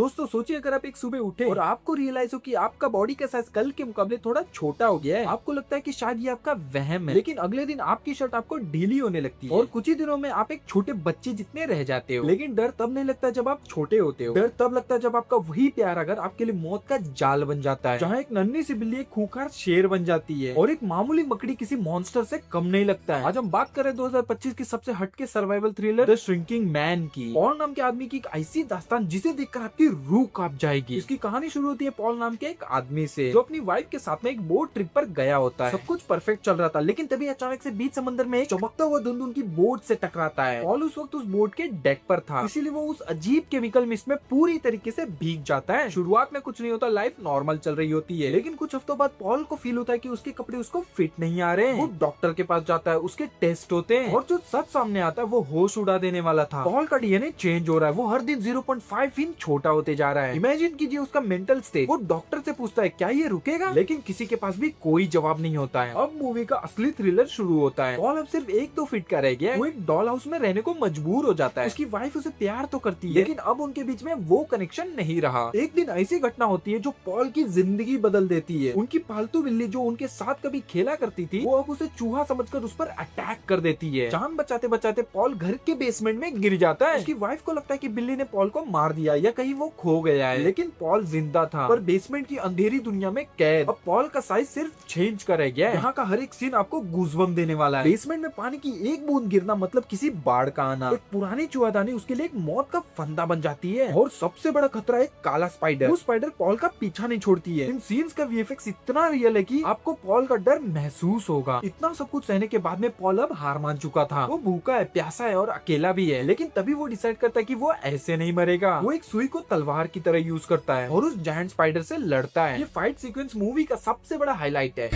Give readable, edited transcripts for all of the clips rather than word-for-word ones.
दोस्तों सोचिए अगर आप एक सुबह उठे और आपको रियलाइज हो कि आपका बॉडी का साइज कल के मुकाबले थोड़ा छोटा हो गया है। आपको लगता है कि शायद ये आपका वहम है, लेकिन अगले दिन आपकी शर्ट आपको ढीली होने लगती है और कुछ ही दिनों में आप एक छोटे बच्चे जितने रह जाते हो। लेकिन डर तब नहीं लगता जब आप छोटे होते हो, डर तब लगता है जब आपका वही प्यार अगर आपके लिए मौत का जाल बन जाता है, जहाँ एक नन्ही सी बिल्ली एक खूंखार शेर बन जाती है और एक मामूली मकड़ी किसी मॉन्स्टर से कम नहीं लगता है। आज हम बात कर रहे हैं 2025 की सबसे हटके survival thriller the shrinking man की। पॉल नाम के आदमी की एक ऐसी दास्तान जिसे देखकर आपकी रूह कांप जाएगी। इसकी कहानी शुरू होती है पॉल नाम के एक आदमी से जो अपनी वाइफ के साथ में एक बोट ट्रिप पर गया होता है। सब कुछ परफेक्ट चल रहा था, लेकिन तभी अचानक से बीच समंदर में एक चमकता हुआ धुंध उनकी बोट से टकराता है। पॉल उस वक्त उस बोट के डेक पर था, इसीलिए वो उस अजीब केमिकल मिस्ट में पूरी तरीके से भीग जाता है। शुरुआत में कुछ नहीं होता, लाइफ नॉर्मल चल रही होती है, लेकिन कुछ हफ्तों बाद पॉल को फील होता है कि उसके कपड़े उसको फिट नहीं आ रहे हैं। वो डॉक्टर के पास जाता है, उसके टेस्ट होते हैं और जो सच सामने आता है वो होश उड़ा देने वाला था। पॉल का डीएनए चेंज हो रहा है, वो हर दिन 0.5 इंच छोटा होते जा रहा है। इमेजिन कीजिए उसका मेंटल स्टेट। वो डॉक्टर से पूछता है क्या ये रुकेगा, लेकिन किसी के पास भी कोई जवाब नहीं होता है। अब मूवी का असली थ्रिलर शुरू होता है। पॉल अब सिर्फ 1-2 फीट का रह गया है। वो एक डॉल हाउस में रहने को मजबूर हो जाता है। उसकी वाइफ उसे प्यार तो करती है, लेकिन अब उनके बीच में वो कनेक्शन नहीं रहा। एक दिन ऐसी घटना होती है जो पॉल की जिंदगी बदल देती है। उनकी पालतू बिल्ली जो उनके साथ कभी खेला करती थी, वो अब उसे चूहा समझकर उस पर अटैक कर देती है। जान बचाते बचाते पॉल घर के बेसमेंट में गिर जाता है। उसकी वाइफ को लगता है कि बिल्ली ने पॉल को मार दिया या कहीं वो खो गया है, लेकिन पॉल जिंदा था पर बेसमेंट की अंधेरी दुनिया में कैद। अब पॉल का साइज सिर्फ 6 इंच का रह गया है। यहाँ का हर एक सीन आपको गूज़बम्प देने वाला है। बेसमेंट में पानी की एक बूंद गिरना मतलब किसी बाढ़ का आना। एक पुरानी चूहादानी उसके लिए एक मौत का फंदा बन जाती है और सबसे बड़ा खतरा एक काला स्पाइडर। वो स्पाइडर पॉल का पीछा नहीं छोड़ती है। इन सीन्स का वीएफएक्स इतना रियल है कि आपको पॉल का डर महसूस होगा। इतना सब कुछ सहने के बाद में पॉल अब हार मान चुका था। वो भूखा है, प्यासा है और अकेला भी है, लेकिन तभी वो डिसाइड करता है कि वो ऐसे नहीं मरेगा। वो एक सुई को तलवार की तरह यूज करता है और उस जायंट स्पाइडर से लड़ता है। ये फाइट सीक्वेंस मूवी का सबसे बड़ा हाईलाइट है।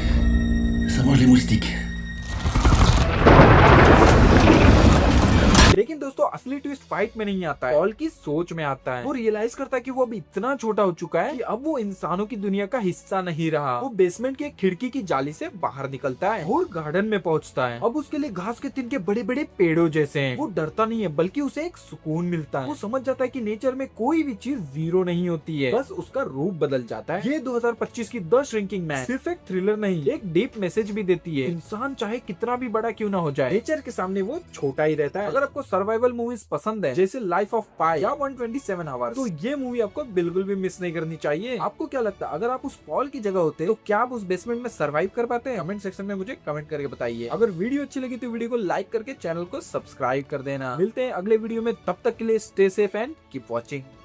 Ça mange les moustiques. लेकिन दोस्तों असली ट्विस्ट फाइट में नहीं आता है, पॉल की सोच में आता है। वो रियलाइज करता है कि वो अब इतना छोटा हो चुका है कि अब वो इंसानों की दुनिया का हिस्सा नहीं रहा। वो बेसमेंट की एक खिड़की की जाली से बाहर निकलता है और गार्डन में पहुंचता है। अब उसके लिए घास के तिनके बड़े बड़े पेड़ों जैसे हैं। वो डरता नहीं है, बल्कि उसे एक सुकून मिलता है। वो समझ जाता है कि नेचर में कोई भी चीज जीरो नहीं होती है, बस उसका रूप बदल जाता है। ये 2025 की द श्रिंकिंग मैन सिर्फ एक थ्रिलर नहीं, एक डीप मैसेज भी देती है। इंसान चाहे कितना भी बड़ा क्यों ना हो जाए, नेचर के सामने वो छोटा ही रहता है। अगर आपको सर्वाइवल मूवीज पसंद है जैसे लाइफ ऑफ पाई या 127 आवर्स, तो ये मूवी आपको बिल्कुल भी मिस नहीं करनी चाहिए। आपको क्या लगता है अगर आप उस पॉल की जगह होते तो क्या आप उस बेसमेंट में सर्वाइव कर पाते? कमेंट सेक्शन में मुझे कमेंट करके बताइए। अगर वीडियो अच्छी लगी तो वीडियो को लाइक करके चैनल को सब्सक्राइब कर देना। मिलते हैं अगले वीडियो में, तब तक के लिए stay safe and keep watching.